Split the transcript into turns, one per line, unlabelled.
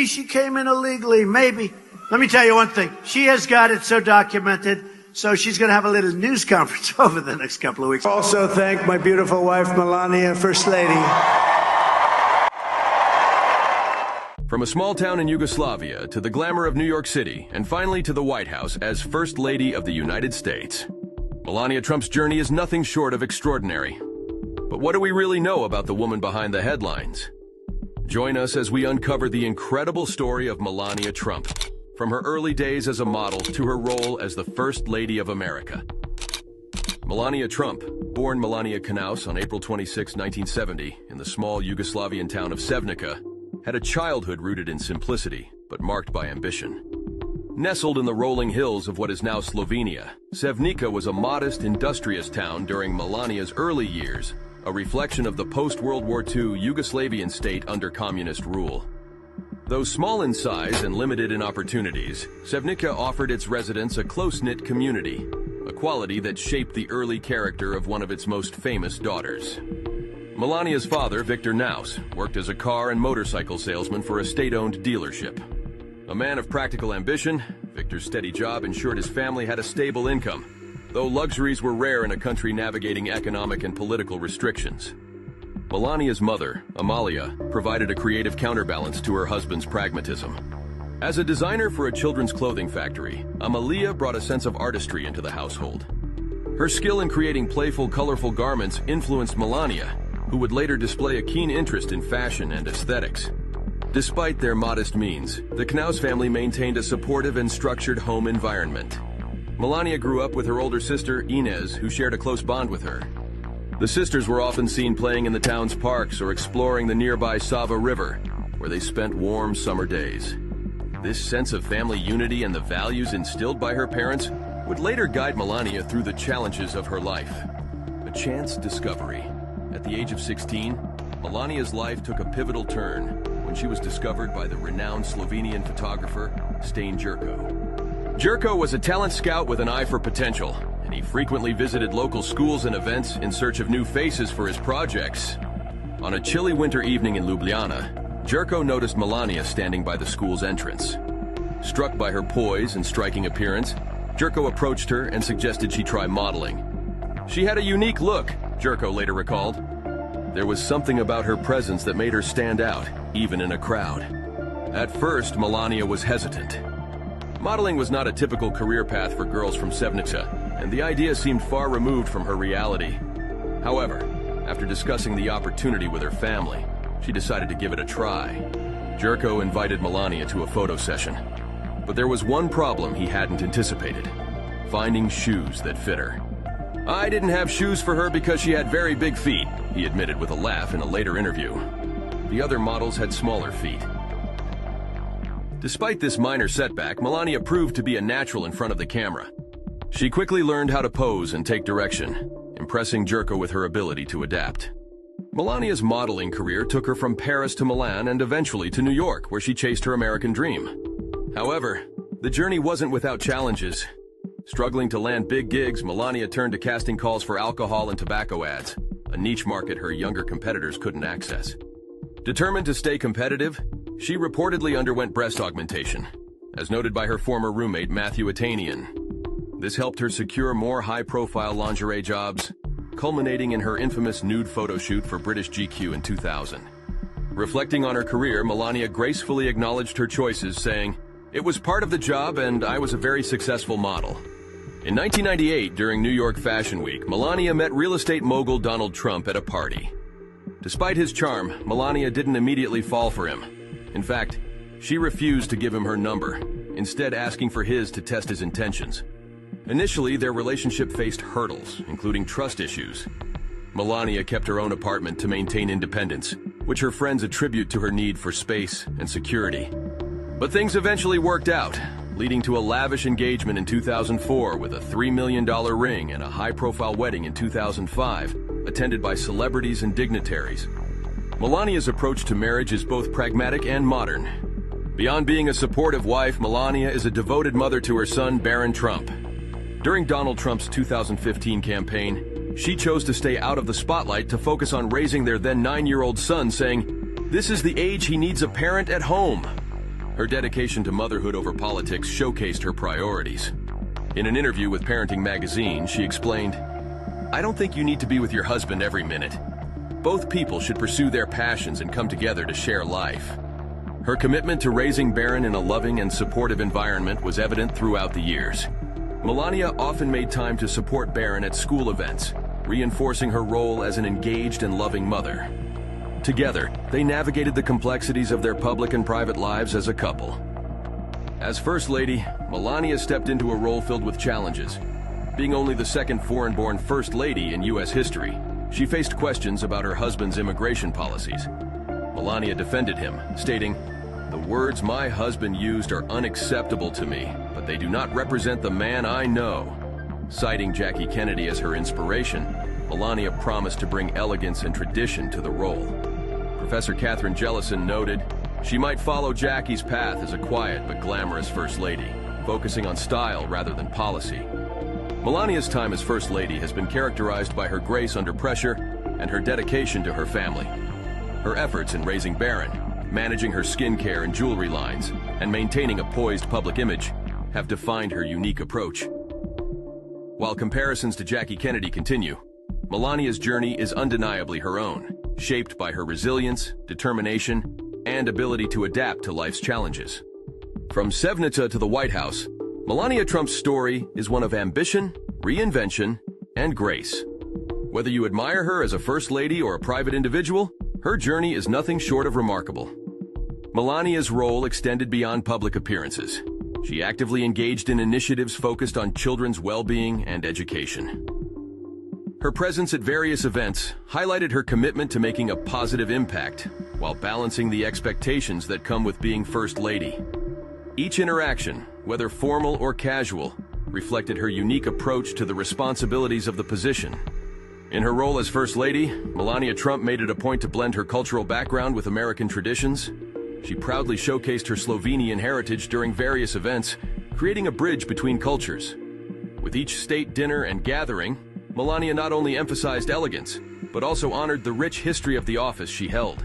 maybe she came in illegally, maybe. Let me tell you one thing. She has got it so documented, so she's going to have a little news conference over the next couple of weeks. Also thank my beautiful wife, Melania, First Lady.
From a small town in Yugoslavia to the glamour of New York City, and finally to the White House as First Lady of the United States, Melania Trump's journey is nothing short of extraordinary. But what do we really know about the woman behind the headlines? Join us as we uncover the incredible story of Melania Trump, from her early days as a model to her role as the First Lady of America. Melania Trump, born Melania Knauss on April 26, 1970, in the small Yugoslavian town of Sevnica, had a childhood rooted in simplicity, but marked by ambition. Nestled in the rolling hills of what is now Slovenia, Sevnica was a modest, industrious town during Melania's early years, a reflection of the post-World War II Yugoslavian state under communist rule. Though small in size and limited in opportunities, Sevnica offered its residents a close-knit community, a quality that shaped the early character of one of its most famous daughters. Melania's father, Victor Knauss, worked as a car and motorcycle salesman for a state-owned dealership. A man of practical ambition, Victor's steady job ensured his family had a stable income, though luxuries were rare in a country navigating economic and political restrictions. Melania's mother, Amalia, provided a creative counterbalance to her husband's pragmatism. As a designer for a children's clothing factory, Amalia brought a sense of artistry into the household. Her skill in creating playful, colorful garments influenced Melania, who would later display a keen interest in fashion and aesthetics. Despite their modest means, the Knauss family maintained a supportive and structured home environment. Melania grew up with her older sister, Inez, who shared a close bond with her. The sisters were often seen playing in the town's parks or exploring the nearby Sava River, where they spent warm summer days. This sense of family unity and the values instilled by her parents would later guide Melania through the challenges of her life. A chance discovery. At the age of 16, Melania's life took a pivotal turn when she was discovered by the renowned Slovenian photographer, Stane Jerko. Jerko was a talent scout with an eye for potential, and he frequently visited local schools and events in search of new faces for his projects. On a chilly winter evening in Ljubljana, Jerko noticed Melania standing by the school's entrance. Struck by her poise and striking appearance, Jerko approached her and suggested she try modeling. She had a unique look, Jerko later recalled. There was something about her presence that made her stand out, even in a crowd. At first, Melania was hesitant. Modeling was not a typical career path for girls from Sevnica, and the idea seemed far removed from her reality. However, after discussing the opportunity with her family, she decided to give it a try. Jerko invited Melania to a photo session. But there was one problem he hadn't anticipated: finding shoes that fit her. "I didn't have shoes for her because she had very big feet," he admitted with a laugh in a later interview. The other models had smaller feet. Despite this minor setback, Melania proved to be a natural in front of the camera. She quickly learned how to pose and take direction, impressing Jerko with her ability to adapt. Melania's modeling career took her from Paris to Milan and eventually to New York, where she chased her American dream. However, the journey wasn't without challenges. Struggling to land big gigs, Melania turned to casting calls for alcohol and tobacco ads, a niche market her younger competitors couldn't access. Determined to stay competitive, she reportedly underwent breast augmentation, as noted by her former roommate Matthew Atanian. This helped her secure more high-profile lingerie jobs, culminating in her infamous nude photo shoot for British GQ in 2000. Reflecting on her career, Melania gracefully acknowledged her choices, saying, "It was part of the job and I was a very successful model." In 1998, during New York Fashion Week, Melania met real estate mogul Donald Trump at a party. Despite his charm, Melania didn't immediately fall for him. In fact, she refused to give him her number, instead asking for his to test his intentions. Initially, their relationship faced hurdles, including trust issues. Melania kept her own apartment to maintain independence, which her friends attribute to her need for space and security. But things eventually worked out, leading to a lavish engagement in 2004 with a $3 million ring and a high-profile wedding in 2005, attended by celebrities and dignitaries. Melania's approach to marriage is both pragmatic and modern. Beyond being a supportive wife, Melania is a devoted mother to her son, Barron Trump. During Donald Trump's 2015 campaign, she chose to stay out of the spotlight to focus on raising their then 9-year-old son, saying, "This is the age he needs a parent at home." Her dedication to motherhood over politics showcased her priorities. In an interview with Parenting magazine, she explained, "I don't think you need to be with your husband every minute. Both people should pursue their passions and come together to share life." Her commitment to raising Barron in a loving and supportive environment was evident throughout the years. Melania often made time to support Barron at school events, reinforcing her role as an engaged and loving mother. Together, they navigated the complexities of their public and private lives as a couple. As First Lady, Melania stepped into a role filled with challenges. Being only the second foreign-born First Lady in U.S. history, she faced questions about her husband's immigration policies. Melania defended him, stating, "The words my husband used are unacceptable to me, but they do not represent the man I know." Citing Jackie Kennedy as her inspiration, Melania promised to bring elegance and tradition to the role. Professor Catherine Jellison noted, "She might follow Jackie's path as a quiet but glamorous First Lady, focusing on style rather than policy." Melania's time as First Lady has been characterized by her grace under pressure and her dedication to her family. Her efforts in raising Barron, managing her skincare and jewelry lines, and maintaining a poised public image have defined her unique approach. While comparisons to Jackie Kennedy continue, Melania's journey is undeniably her own, shaped by her resilience, determination, and ability to adapt to life's challenges. From Sevnica to the White House, Melania Trump's story is one of ambition, reinvention, and grace. Whether you admire her as a First Lady or a private individual, her journey is nothing short of remarkable. Melania's role extended beyond public appearances. She actively engaged in initiatives focused on children's well-being and education. Her presence at various events highlighted her commitment to making a positive impact while balancing the expectations that come with being First Lady. Each interaction, whether formal or casual, reflected her unique approach to the responsibilities of the position. In her role as First Lady, Melania Trump made it a point to blend her cultural background with American traditions. She proudly showcased her Slovenian heritage during various events, creating a bridge between cultures. With each state dinner and gathering, Melania not only emphasized elegance, but also honored the rich history of the office she held.